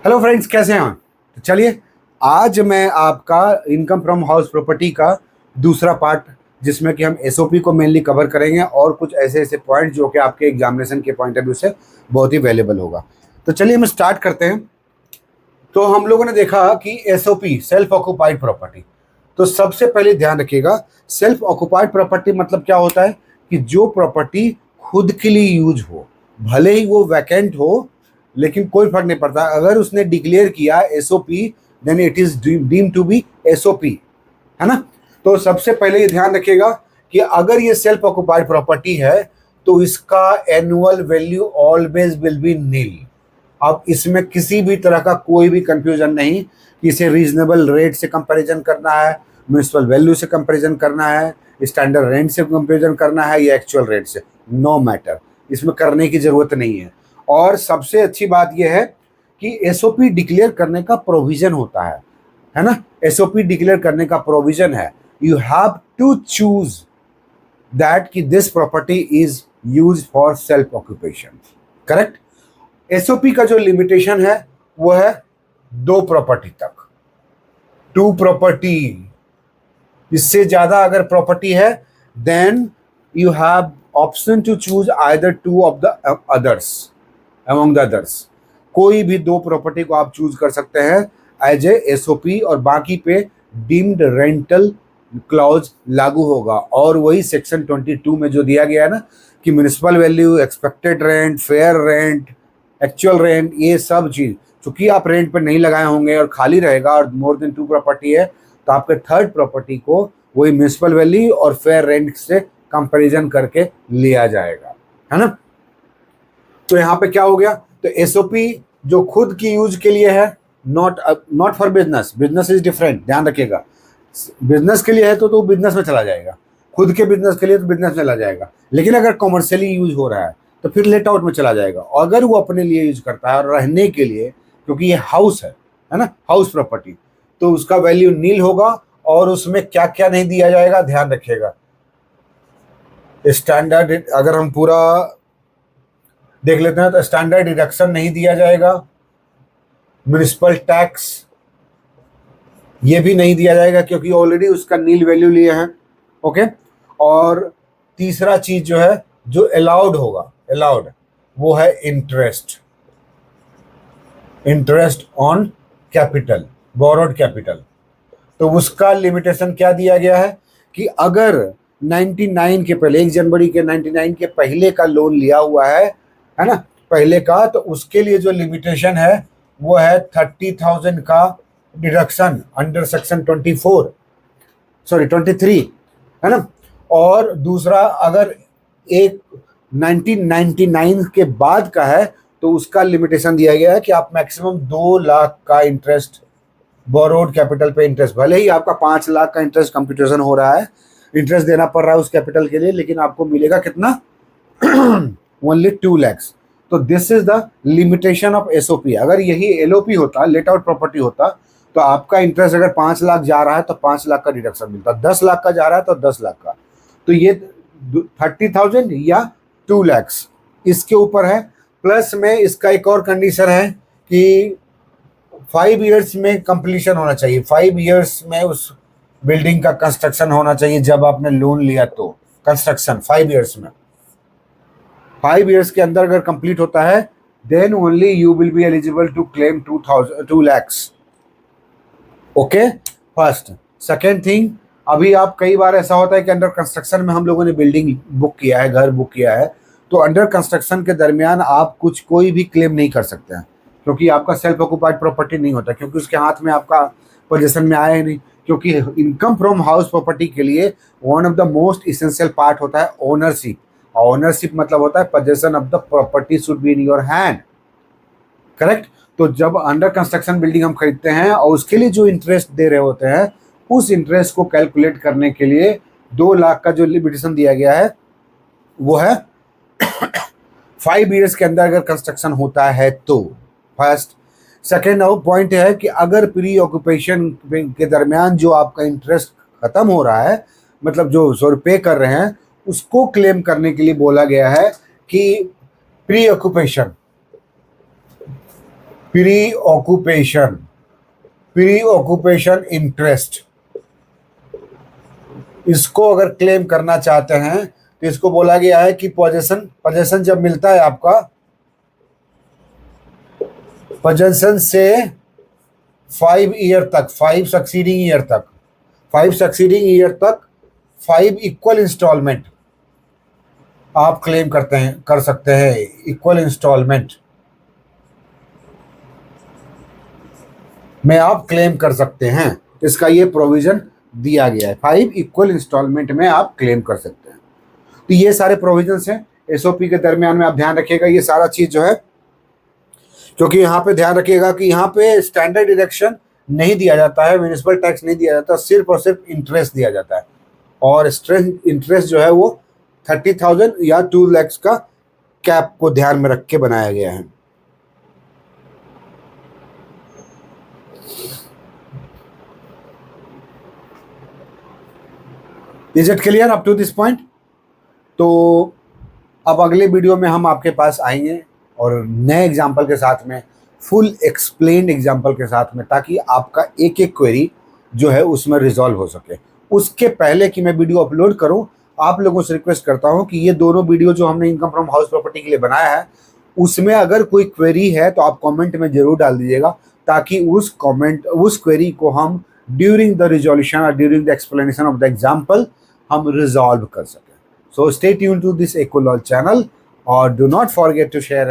Hello friends, कैसे हैं आप? तो चलिए, आज मैं आपका इनकम फ्रॉम हाउस प्रॉपर्टी का दूसरा पार्ट, जिसमें कि हम एसओपी को मेनली कवर करेंगे और कुछ ऐसे ऐसे पॉइंट जो कि आपके एग्जामिनेशन के पॉइंट ऑफ व्यू से बहुत ही वैल्यूएबल होगा। तो चलिए हम स्टार्ट करते हैं। तो हम लोगों ने देखा कि एसओपी सेल्फ ऑक्यूपाइड प्रॉपर्टी। तो सबसे पहले ध्यान रखिएगा, सेल्फ ऑक्यूपाइड प्रॉपर्टी मतलब क्या होता है कि जो प्रॉपर्टी खुद के लिए यूज हो, भले ही वो वैकेंट हो, लेकिन कोई फर्क नहीं पड़ता। अगर उसने डिक्लेयर किया SOP, then it is deem to be SOP, है ना। तो सबसे पहले ये ध्यान रखिएगा कि अगर ये सेल्फ ऑक्यूपाइड प्रॉपर्टी है तो इसका annual value always will be nil. अब इसमें किसी भी तरह का कोई भी कंफ्यूजन नहीं कि इसे रीजनेबल रेट से कंपैरिजन करना है, म्यूनिसिपल वैल्यू से कंपैरिजन करना है, स्टैंडर्ड रेंट से कंपैरिजन करना है या एक्चुअल रेट से। नो मैटर, इसमें करने की जरूरत नहीं है। और सबसे अच्छी बात यह है कि एसओपी डिक्लेयर करने का प्रोविजन होता है ना। एसओपी डिक्लेयर करने का प्रोविजन है, you have to choose that कि this property is use for self occupation. Correct. SOP का जो लिमिटेशन है वो है 2 प्रॉपर्टी तक, 2 प्रॉपर्टी। इससे ज्यादा अगर प्रॉपर्टी है then you have option to choose either 2 of the others among the others. कोई भी 2 प्रॉपर्टी को आप चूज कर सकते हैं एज ए एसओपी, और बाकी पे डीम्ड रेंटल क्लॉज लागू होगा। और वही सेक्शन 22 में जो दिया गया है ना कि municipal value, expected rent, fair rent, actual rent, ये सब चीज चूंकि आप रेंट पर नहीं लगाए होंगे और खाली रहेगा और मोर देन 2 प्रॉपर्टी है, तो आपके थर्ड प्रॉपर्टी को वही म्युनिसिपल वैल्यू और फेयर रेंट से कंपैरिजन करके लिया जाएगा, है ना। तो यहाँ पे क्या हो गया, तो एसओपी जो खुद की यूज के लिए है, not for business. Business is different, ध्यान रखिएगा। बिजनेस के लिए है तो बिजनेस में चला जाएगा, खुद के बिजनेस के लिए तो बिजनेस में चला जाएगा। लेकिन अगर कॉमर्शियली यूज हो रहा है तो फिर लेट आउट में चला जाएगा। और अगर वो अपने लिए यूज करता है और रहने के लिए, क्योंकि ये हाउस है ना, हाउस प्रॉपर्टी, तो उसका वैल्यू नील होगा। और उसमें क्या क्या नहीं दिया जाएगा, ध्यान रखिएगा। स्टैंडर्ड अगर हम पूरा देख लेते हैं तो स्टैंडर्ड डिडक्शन नहीं दिया जाएगा, म्युनिसिपल टैक्स ये भी नहीं दिया जाएगा क्योंकि ऑलरेडी उसका नील वैल्यू लिए हैं। ओके। और तीसरा चीज जो है, जो अलाउड होगा, अलाउड, वो है interest, interest on capital, borrowed capital. तो उसका लिमिटेशन क्या दिया गया है कि अगर 99 के पहले, 1 जनवरी के 99 के पहले का लोन लिया हुआ है ना, पहले का, तो उसके लिए जो लिमिटेशन है वो है 30,000 का डिडक्शन अंडर सेक्शन 23, है ना। और दूसरा, अगर एक 1999 के बाद का है तो उसका लिमिटेशन दिया गया है कि आप मैक्सिमम 2 लाख का इंटरेस्ट, बोरोड कैपिटल पे इंटरेस्ट, भले ही आपका 5 लाख का इंटरेस्ट कंप्यूटेशन हो रहा है, इंटरेस्ट देना पड़ रहा है उस कैपिटल के लिए, लेकिन आपको मिलेगा कितना ओनली 2 लैक्स। तो this is the limitation of SOP. अगर यही एलओपी होता, लेट आउट प्रॉपर्टी होता, तो आपका इंटरेस्ट अगर 5 लाख जा रहा है तो 5 लाख का डिडक्शन मिलता, 10 लाख का जा रहा है तो 10 लाख का। तो ये 30,000 या 2 लैक्स इसके ऊपर है। प्लस में इसका एक और कंडीशन है कि 5 ईयर्स में कंप्लीशन होना चाहिए, 5 ईयर्स में उस बिल्डिंग का कंस्ट्रक्शन होना चाहिए। जब आपने लोन लिया तो कंस्ट्रक्शन 5 ईयर्स में, 5 ईयर्स के अंदर अगर कंप्लीट होता है then only you will be eligible to claim 2 lakhs. Okay, first. Second thing, अभी आप कई बार ऐसा होता है कि अंडर कंस्ट्रक्शन में हम लोगों ने बिल्डिंग बुक किया है, घर बुक किया है, तो अंडर कंस्ट्रक्शन के दरमियान आप कोई भी क्लेम नहीं कर सकते हैं क्योंकि आपका सेल्फ ऑक्यूपाइड प्रॉपर्टी नहीं होता, क्योंकि उसके हाथ में आपका पोजीशन में आया ही नहीं। क्योंकि इनकम फ्रॉम हाउस प्रॉपर्टी के लिए one of the most essential part होता है ओनरशिप। ओनरशिप मतलब होता है position of the property should be in your hand. Correct. तो जब अंडर कंस्ट्रक्शन बिल्डिंग हम खरीदते हैं और उसके लिए जो इंटरेस्ट दे रहे होते हैं, उस इंटरेस्ट को कैलकुलेट करने के लिए 2 लाख का जो लिमिटेशन दिया गया है वो है 5 ईयर्स के अंदर अगर कंस्ट्रक्शन होता है तो। फर्स्ट। सेकेंड पॉइंट है कि अगर प्री ऑक्यूपेशन के दरमियान जो आपका इंटरेस्ट खत्म हो रहा है, मतलब जो पे कर रहे हैं, उसको क्लेम करने के लिए बोला गया है कि pre occupation pre occupation interest, इसको अगर क्लेम करना चाहते हैं तो इसको बोला गया है कि पोजेशन जब मिलता है आपका, पोजेशन से 5 ईयर तक, 5 सक्सीडिंग ईयर तक 5 इक्वल इंस्टॉलमेंट आप क्लेम कर सकते हैं, इक्वल इंस्टॉलमेंट में आप क्लेम कर सकते हैं। इसका ये प्रोविजन दिया गया है, 5 इक्वल इंस्टॉलमेंट में आप क्लेम कर सकते हैं। तो ये सारे प्रोविजंस हैं एसओपी के दरमियान में, आप ध्यान रखिएगा ये सारा चीज जो है, क्योंकि यहाँ पे ध्यान रखिएगा कि यहाँ पे स्टैंडर्ड डिडक्शन नहीं दिया जाता है, म्युनिसिपल टैक्स नहीं दिया जाता, सिर्फ और सिर्फ इंटरेस्ट दिया जाता है। और इंटरेस्ट जो है वो 30,000 या 2 लाख का कैप को ध्यान में रख के बनाया गया है। Is it clear up to this point? तो अब अगले वीडियो में हम आपके पास आएंगे और नए एग्जाम्पल के साथ में, फुल एक्सप्लेन्ड एग्जाम्पल के साथ में, ताकि आपका एक एक क्वेरी जो है उसमें रिजॉल्व हो सके। उसके पहले कि मैं वीडियो अपलोड करूं, आप लोगों से रिक्वेस्ट करता हूं कि ये दोनों वीडियो जो हमने इनकम फ्रॉम हाउस प्रॉपर्टी के लिए बनाया है, उसमें अगर कोई क्वेरी है तो आप कमेंट में जरूर डाल दीजिएगा, ताकि उस क्वेरी को हम ड्यूरिंग द रिजोल्यूशन और during the explanation of the example हम रिजॉल्व कर सकें। So stay tuned to this Ecolol channel, or do not forget to share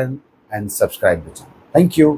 and subscribe the channel. Thank you.